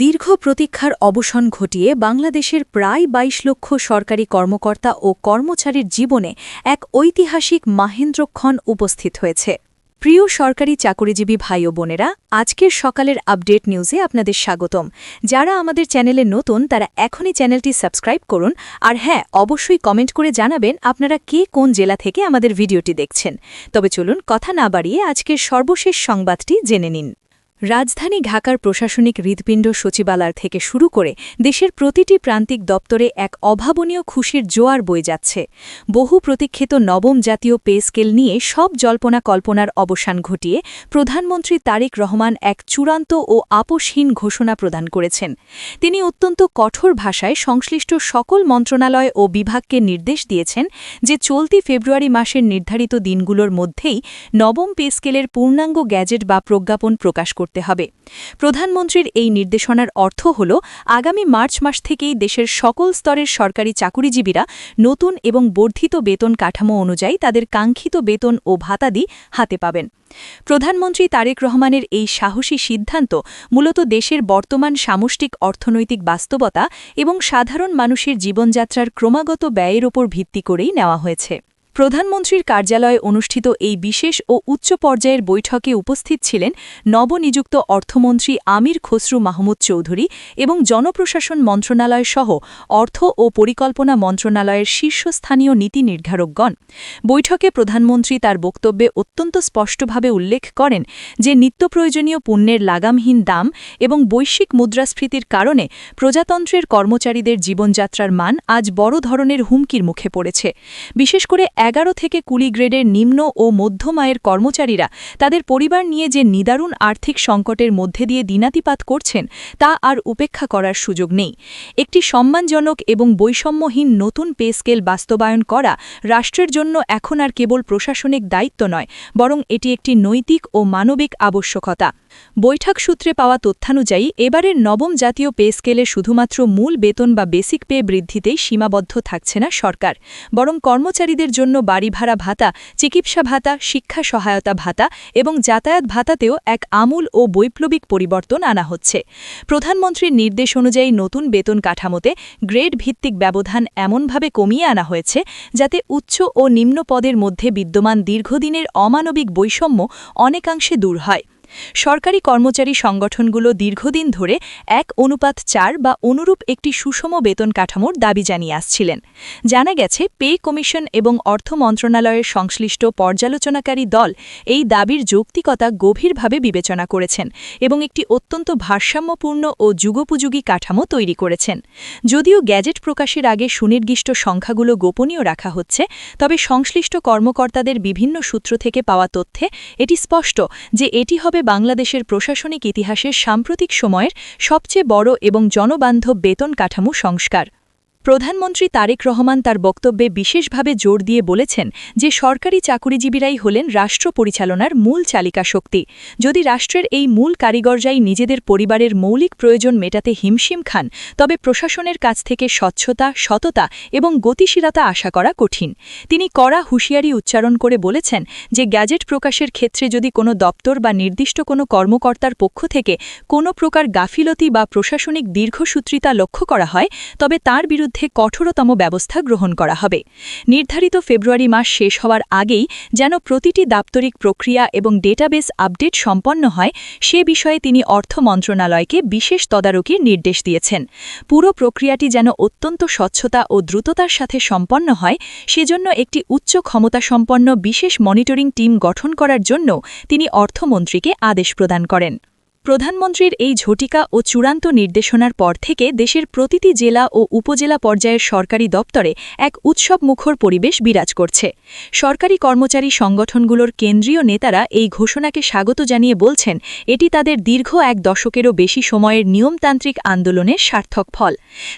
দীর্ঘ প্রতীক্ষার অবসান ঘটিয়ে বাংলাদেশের প্রায় ২২ লক্ষ সরকারি কর্মকর্তা ও কর্মচারীর জীবনে এক ঐতিহাসিক মাহেন্দ্রক্ষণ উপস্থিত হয়েছে। প্রিয় সরকারি চাকরিজীবী ভাই ও বোনেরা, আজকের সকালের আপডেট নিউজে আপনাদের স্বাগতম। যারা আমাদের চ্যানেলে নতুন তারা এখনই চ্যানেলটি সাবস্ক্রাইব করুন, আর হ্যাঁ, অবশ্যই কমেন্ট করে জানাবেন আপনারা কে কোন জেলা থেকে আমাদের ভিডিওটি দেখছেন। তবে চলুন কথা না বাড়িয়ে আজকের সর্বশেষ সংবাদটি জেনে নিন। রাজধানী ঢাকার প্রশাসনিক হৃৎপিণ্ড সচিবালয় থেকে শুরু করে দেশের প্রতিটি প্রান্তিক দপ্তরে এক অভাবনীয় খুশির জোয়ার বয়ে যাচ্ছে। বহু প্রতীক্ষিত নবম জাতীয় পে স্কেল নিয়ে সব জল্পনা কল্পনার অবসান ঘটিয়ে প্রধানমন্ত্রী তারেক রহমান এক চূড়ান্ত ও আপোষহীন ঘোষণা প্রদান করেছেন। তিনি অত্যন্ত কঠোর ভাষায় সংশ্লিষ্ট সকল মন্ত্রণালয় ও বিভাগকে নির্দেশ দিয়েছেন যে চলতি ফেব্রুয়ারি মাসের নির্ধারিত দিনগুলোর মধ্যেই নবম পে স্কেলের পূর্ণাঙ্গ গ্যাজেট বা প্রজ্ঞাপন প্রকাশ করতে হবে। প্রধানমন্ত্রীর এই নির্দেশনার অর্থ হল আগামী মার্চ মাস থেকেই দেশের সকল স্তরের সরকারি চাকুরিজীবীরা নতুন এবং বর্ধিত বেতন কাঠামো অনুযায়ী তাদের কাঙ্ক্ষিত বেতন ও ভাতাদি হাতে পাবেন। প্রধানমন্ত্রী তারেক রহমানের এই সাহসী সিদ্ধান্ত মূলত দেশের বর্তমান সামষ্টিক অর্থনৈতিক বাস্তবতা এবং সাধারণ মানুষের জীবনযাত্রার ক্রমাগত ব্যয়ের ওপর ভিত্তি করেই নেওয়া হয়েছে। প্রধানমন্ত্রীর কার্যালয়ে অনুষ্ঠিত এই বিশেষ ও উচ্চ পর্যায়ের বৈঠকে উপস্থিত ছিলেন নবনিযুক্ত অর্থমন্ত্রী আমির খসরু মাহমুদ চৌধুরী এবং জনপ্রশাসন মন্ত্রণালয় সহ অর্থ ও পরিকল্পনা মন্ত্রণালয়ের শীর্ষস্থানীয় নীতি নির্ধারকগণ। বৈঠকে প্রধানমন্ত্রী তার বক্তব্যে অত্যন্ত স্পষ্টভাবে উল্লেখ করেন যে নিত্যপ্রয়োজনীয় পণ্যের লাগামহীন দাম এবং বৈশ্বিক মুদ্রাস্ফীতির কারণে প্রজাতন্ত্রের কর্মচারীদের জীবনযাত্রার মান আজ বড় ধরনের হুমকির মুখে পড়েছে। বিশেষ করে ১১ থেকে ২০ গ্রেডের নিম্ন ও মধ্যম আয়ের কর্মচারীরা তাদের পরিবার নিয়ে যে নিদারুণ আর্থিক সংকটের মধ্যে দিয়ে দিনাতিপাত করছেন তা আর উপেক্ষা করার সুযোগ নেই। একটি সম্মানজনক এবং বৈষম্যহীন নতুন পে স্কেল বাস্তবায়ন করা রাষ্ট্রের জন্য এখন আর কেবল প্রশাসনিক দায়িত্ব নয়, বরং এটি একটি নৈতিক ও মানবিক আবশ্যকতা। বৈঠক সূত্রে পাওয়া তথ্যানুযায়ী এবারের নবম জাতীয় পে স্কেলে শুধুমাত্র মূল বেতন বা বেসিক পে বৃদ্ধিতেই সীমাবদ্ধ থাকছে না সরকার, বরং কর্মচারীদের জন্য বাড়ি ভাড়া ভাতা, চিকিৎসা ভাতা, শিক্ষা সহায়তা ভাতা এবং যাতায়াত ভাতাতেও এক আমূল ও বৈপ্লবিক পরিবর্তন আনা হচ্ছে। প্রধানমন্ত্রীর নির্দেশ অনুযায়ী নতুন বেতন কাঠামোতে গ্রেড ভিত্তিক ব্যবধান এমনভাবে কমিয়ে আনা হয়েছে যাতে উচ্চ ও নিম্ন পদের মধ্যে বিদ্যমান দীর্ঘদিনের অমানবিক বৈষম্য অনেকাংশে দূর হয়। সরকারি কর্মচারী সংগঠনগুলো দীর্ঘদিন ধরে ১:৪ বা অনুরূপ একটি সুষম বেতন কাঠামোর দাবি জানিয়ে আসছিলেন। জানা গেছে, পে কমিশন এবং অর্থ মন্ত্রণালয়ের সংশ্লিষ্ট পর্যালোচনাকারী দল এই দাবির যৌক্তিকতা গভীরভাবে বিবেচনা করেছেন এবং একটি অত্যন্ত ভারসাম্যপূর্ণ ও যুগোপযোগী কাঠামো তৈরি করেছেন। যদিও গ্যাজেট প্রকাশের আগে সুনির্দিষ্ট সংখ্যাগুলো গোপনীয় রাখা হচ্ছে, তবে সংশ্লিষ্ট কর্মকর্তাদের বিভিন্ন সূত্র থেকে পাওয়া তথ্যে এটি স্পষ্ট যে এটি হবে বাংলাদেশের প্রশাসনিক ইতিহাসের সাম্প্রতিক সময়ের সবচেয়ে বড় এবং জনবান্ধব বেতন কাঠামো সংস্কার। প্রধানমন্ত্রী তারেক রহমান তার বক্তব্যে বিশেষভাবে জোর দিয়ে বলেছেন যে সরকারি চাকুরিজীবীরাই হলেন রাষ্ট্র পরিচালনার মূল চালিকা শক্তি। যদি রাষ্ট্রের এই মূল কারিগররাই নিজেদের পরিবারের মৌলিক প্রয়োজন মেটাতে হিমশিম খান, তবে প্রশাসনের কাছ থেকে স্বচ্ছতা, সততা এবং গতিশীলতা আশা করা কঠিন। তিনি কড়া হুঁশিয়ারি উচ্চারণ করে বলেছেন যে গ্যাজেট প্রকাশের ক্ষেত্রে যদি কোনো দপ্তর বা নির্দিষ্ট কোনো কর্মকর্তার পক্ষ থেকে কোনো প্রকার গাফিলতি বা প্রশাসনিক দীর্ঘসূত্রিতা লক্ষ্য করা হয়, তবে তার বিরুদ্ধে কঠোরতম ব্যবস্থা গ্রহণ করা হবে। নির্ধারিত ফেব্রুয়ারি মাস শেষ হওয়ার আগেই যেন প্রতিটি দাপ্তরিক প্রক্রিয়া এবং ডেটাবেস আপডেট সম্পন্ন হয়, সে বিষয়ে তিনি অর্থ মন্ত্রণালয়কে বিশেষ তদারকির নির্দেশ দিয়েছেন। পুরো প্রক্রিয়াটি যেন অত্যন্ত স্বচ্ছতা ও দ্রুততার সাথে সম্পন্ন হয়, সেজন্য একটি উচ্চ ক্ষমতাসম্পন্ন বিশেষ মনিটরিং টিম গঠন করার জন্য তিনি অর্থমন্ত্রীকে আদেশ প্রদান করেন। প্রধানমন্ত্রীর এই ঝটিকা ও চূড়ান্ত নির্দেশনার পর থেকে দেশের প্রতিটি জেলা ও উপজেলা পর্যায়ের সরকারি দপ্তরে এক উৎসবমুখর পরিবেশ বিরাজ করছে। সরকারি কর্মচারী সংগঠনগুলোর কেন্দ্রীয় নেতারা এই ঘোষণাকে স্বাগত জানিয়ে বলছেন, এটি তাদের দীর্ঘ এক দশকেরও বেশি সময়ের নিয়মতান্ত্রিক আন্দোলনের সার্থক ফল।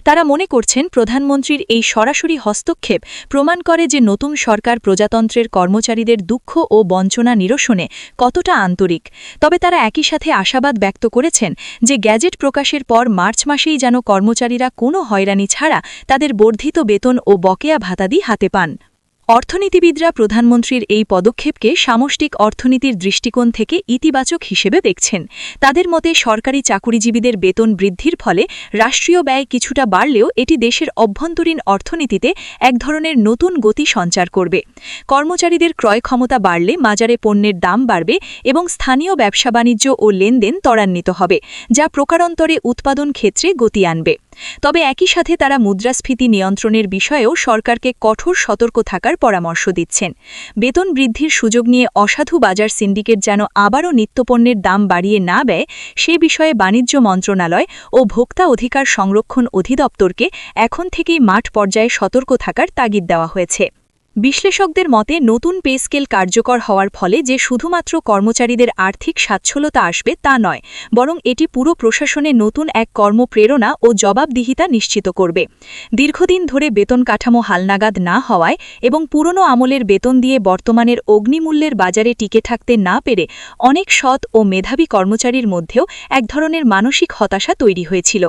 তারা মনে করছেন প্রধানমন্ত্রীর এই সরাসরি হস্তক্ষেপ প্রমাণ করে যে নতুন সরকার প্রজাতন্ত্রের কর্মচারীদের দুঃখ ও বঞ্চনা নিরসনে কতটা আন্তরিক। তবে তারা একই সাথে আশাবাদ ব্যক্ত করেছেন যে গ্যাজেট প্রকাশের পর মার্চ মাসেই যেন কর্মচারীরা কোনো হয়রানি ছাড়া তাদের বর্ধিত বেতন ও বকেয়া ভাতাদি হাতে পান। অর্থনীতিবিদরা প্রধানমন্ত্রীর এই পদক্ষেপকে সামষ্টিক অর্থনীতির দৃষ্টিকোণ থেকে ইতিবাচক হিসেবে দেখছেন। তাদের মতে সরকারি চাকুরিজীবীদের বেতন বৃদ্ধির ফলে রাষ্ট্রীয় ব্যয় কিছুটা বাড়লেও এটি দেশের অভ্যন্তরীণ অর্থনীতিতে এক ধরনের নতুন গতি সঞ্চার করবে। কর্মচারীদের ক্রয় ক্ষমতা বাড়লে বাজারে পণ্যের দাম বাড়বে এবং স্থানীয় ব্যবসা বাণিজ্য ও লেনদেন ত্বরান্বিত হবে, যা প্রকারান্তরে উৎপাদন ক্ষেত্রে গতি আনবে। তবে একই সাথে তারা মুদ্রাস্ফীতি নিয়ন্ত্রণের বিষয়েও সরকারকে কঠোর সতর্ক থাকার পরামর্শ দিচ্ছেন। বেতন বৃদ্ধির সুযোগ নিয়ে অসাধু বাজার সিন্ডিকেট যেন আবারও নিত্যপণ্যের দাম বাড়িয়ে না দেয়, সে বিষয়ে বাণিজ্য মন্ত্রণালয় ও ভোক্তা অধিকার সংরক্ষণ অধিদপ্তরকে এখন থেকেই মাঠ পর্যায়ে সতর্ক থাকার তাগিদ দেওয়া হয়েছে। বিশ্লেষকদের মতে নতুন পে স্কেল কার্যকর হওয়ার ফলে যে শুধুমাত্র কর্মচারীদের আর্থিক স্বাচ্ছলতা আসবে তা নয়, বরং এটি পুরো প্রশাসনে নতুন এক কর্মপ্রেরণা ও জবাবদিহিতা নিশ্চিত করবে। দীর্ঘদিন ধরে বেতন কাঠামো হালনাগাদ না হওয়ায় এবং পুরনো আমলের বেতন দিয়ে বর্তমানের অগ্নিমূল্যের বাজারে টিকে থাকতে না পেরে অনেক সৎ ও মেধাবী কর্মচারীর মধ্যেও এক ধরনের মানসিক হতাশা তৈরি হয়েছিল।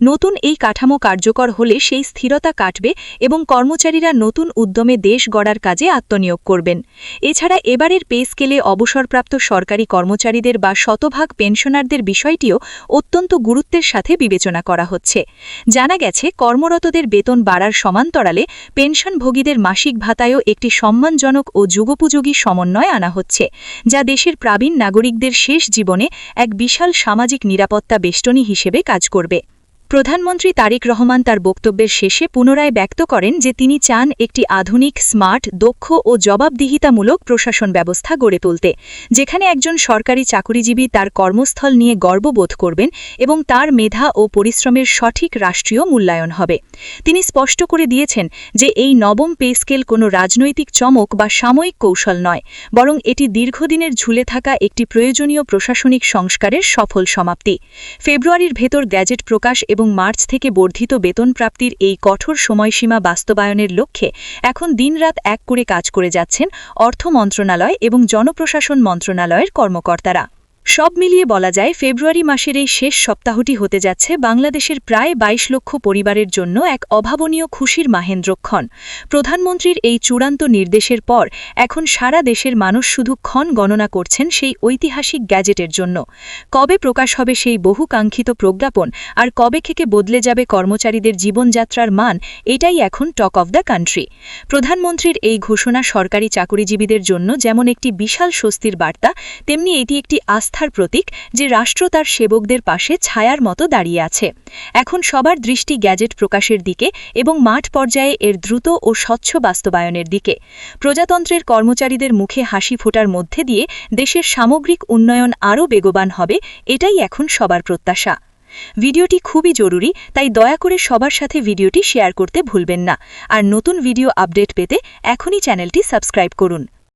নতুন এই কাঠামো কার্যকর হলে সেই স্থিরতা কাটবে এবং কর্মচারীরা নতুন উদ্যমে দেশ গড়ার কাজে আত্মনিয়োগ করবেন। এছাড়া এবারের পে স্কেলে অবসরপ্রাপ্ত সরকারি কর্মচারীদের বা শতভাগ পেনশনারদের বিষয়টিও অত্যন্ত গুরুত্বের সাথে বিবেচনা করা হচ্ছে। জানা গেছে কর্মরতদের বেতন বাড়ার সমান্তরালে পেনশনভোগীদের মাসিক ভাতায়ও একটি সম্মানজনক ও যুগোপযোগী সমন্বয় আনা হচ্ছে, যা দেশের প্রাবীণ নাগরিকদের শেষ জীবনে এক বিশাল সামাজিক নিরাপত্তা বেষ্টনী হিসেবে কাজ করবে। প্রধানমন্ত্রী তারেক রহমান তার বক্তব্যের শেষে পুনরায় ব্যক্ত করেন যে তিনি চান একটি আধুনিক, স্মার্ট, দক্ষ ও জবাবদিহিতামূলক প্রশাসন ব্যবস্থা গড়ে তুলতে, যেখানে একজন সরকারি চাকুরিজীবী তার কর্মস্থল নিয়ে গর্ববোধ করবেন এবং তার মেধা ও পরিশ্রমের সঠিক রাষ্ট্রীয় মূল্যায়ন হবে। তিনি স্পষ্ট করে দিয়েছেন যে এই নবম পে স্কেল কোনো রাজনৈতিক চমক বা সাময়িক কৌশল নয়, বরং এটি দীর্ঘদিনের ঝুলে থাকা একটি প্রয়োজনীয় প্রশাসনিক সংস্কারের সফল সমাপ্তি। ফেব্রুয়ারির ভেতর গ্যাজেট প্রকাশ এবং মার্চ থেকে বর্ধিত বেতন প্রাপ্তির এই কঠোর সময়সীমা বাস্তবায়নের লক্ষ্যে এখন দিনরাত এক করে কাজ করে যাচ্ছেন অর্থ মন্ত্রণালয় এবং জনপ্রশাসন মন্ত্রণালয়ের কর্মকর্তারা। সব মিলিয়ে বলা যায় ফেব্রুয়ারি মাসের এই শেষ সপ্তাহটি হতে যাচ্ছে বাংলাদেশের প্রায় ২২ লক্ষ পরিবারের জন্য এক অভাবনীয় খুশির মাহেন্দ্রক্ষণ। প্রধানমন্ত্রীর এই চূড়ান্ত নির্দেশের পর এখন সারা দেশের মানুষ শুধু ক্ষণ গণনা করছেন সেই ঐতিহাসিক গ্যাজেটের জন্য। কবে প্রকাশ হবে সেই বহুকাঙ্ক্ষিত প্রজ্ঞাপন আর কবে থেকে বদলে যাবে কর্মচারীদের জীবনযাত্রার মান, এটাই এখন টক অফ দ্য কান্ট্রি। প্রধানমন্ত্রীর এই ঘোষণা সরকারি চাকুরিজীবীদের জন্য যেমন একটি বিশাল স্বস্তির বার্তা, তেমনি এটি একটি আস্থার প্রতীক যে রাষ্ট্র তার সেবকদের পাশে ছায়ার মতো দাঁড়িয়ে আছে। এখন সবার দৃষ্টি গ্যাজেট প্রকাশের দিকে এবং মাঠ পর্যায়ে এর দ্রুত ও স্বচ্ছ বাস্তবায়নের দিকে। প্রজাতন্ত্রের কর্মচারীদের মুখে হাসি ফোটার মধ্যে দিয়ে দেশের সামগ্রিক উন্নয়ন আরও বেগবান হবে, এটাই এখন সবার প্রত্যাশা। ভিডিওটি খুবই জরুরি, তাই দয়া করে সবার সাথে ভিডিওটি শেয়ার করতে ভুলবেন না। আর নতুন ভিডিও আপডেট পেতে এখনই চ্যানেলটি সাবস্ক্রাইব করুন।